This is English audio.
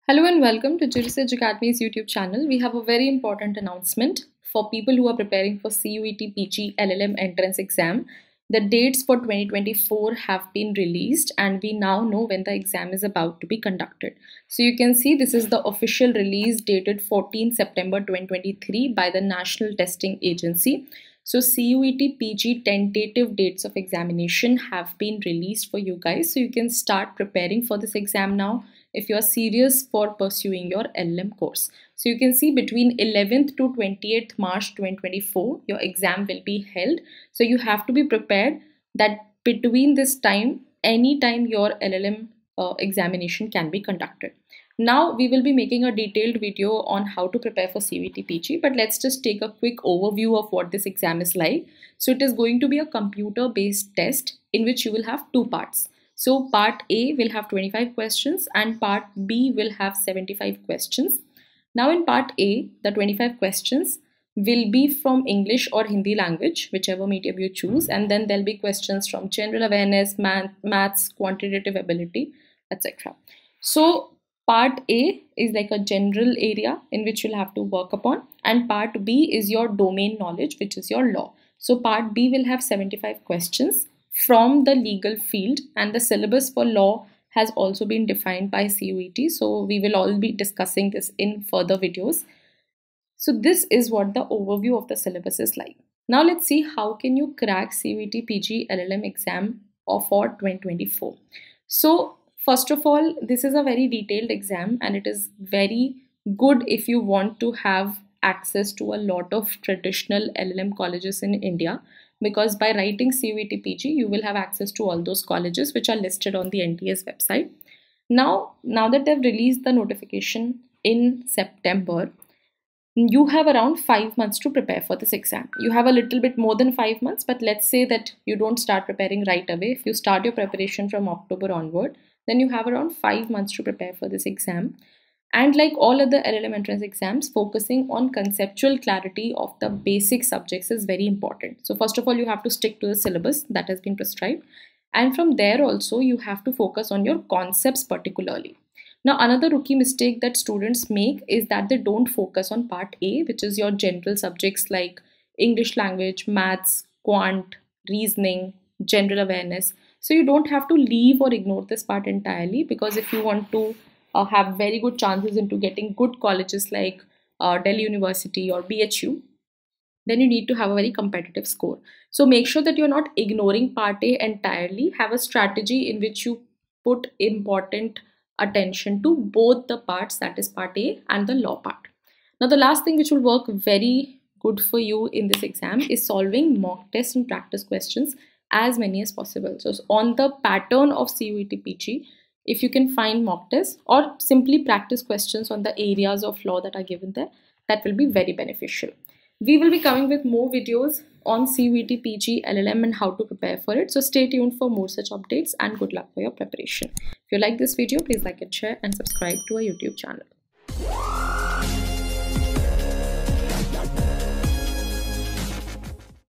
Hello and welcome to Jurisage Academy's YouTube channel. We have a very important announcement for people who are preparing for CUET PG LLM entrance exam. The dates for 2024 have been released and we now know when the exam is about to be conducted. So you can see this is the official release dated 14 September 2023 by the National Testing Agency. So CUET PG tentative dates of examination have been released for you guys. So you can start preparing for this exam now if you are serious for pursuing your LLM course. So you can see between 11th to 28th March 2024, your exam will be held. So you have to be prepared that between this time, anytime your LLM examination can be conducted. Now we will be making a detailed video on how to prepare for CUET PG, but let's just take a quick overview of what this exam is like. So it is going to be a computer-based test in which you will have two parts. So part A will have 25 questions and part B will have 75 questions. Now in part A, the 25 questions will be from English or Hindi language, whichever medium you choose, and then there'll be questions from general awareness, maths, quantitative ability, etc. So part A is like a general area in which you'll have to work upon, and part B is your domain knowledge, which is your law. So part B will have 75 questions from the legal field, and the syllabus for law has also been defined by CUET. So we will all be discussing this in further videos. So this is what the overview of the syllabus is like. Now let's see how can you crack CUET PG LLM exam for 2024. So first of all, this is a very detailed exam and it is very good if you want to have access to a lot of traditional LLM colleges in India, because by writing CUET PG, you will have access to all those colleges which are listed on the NTA's website. Now that they've released the notification in September, you have around 5 months to prepare for this exam. You have a little bit more than 5 months, but let's say that you don't start preparing right away. If you start your preparation from October onward, then you have around 5 months to prepare for this exam. And like all other LLM entrance exams, focusing on conceptual clarity of the basic subjects is very important. So first of all, you have to stick to the syllabus that has been prescribed. And from there also, you have to focus on your concepts particularly. Now, another rookie mistake that students make is that they don't focus on part A, which is your general subjects like English language, maths, quant, reasoning, general awareness. So you don't have to leave or ignore this part entirely, because if you want to have very good chances into getting good colleges like Delhi University or BHU, then you need to have a very competitive score. So make sure that you're not ignoring part A entirely. Have a strategy in which you put important attention to both the parts, that is part A and the law part. Now the last thing which will work very good for you in this exam is solving mock test and practice questions, as many as possible. So on the pattern of CUET PG, if you can find mock tests or simply practice questions on the areas of law that are given there, that will be very beneficial. We will be coming with more videos on CUET PG LLM and how to prepare for it. So stay tuned for more such updates and good luck for your preparation. If you like this video, please like and share and subscribe to our YouTube channel.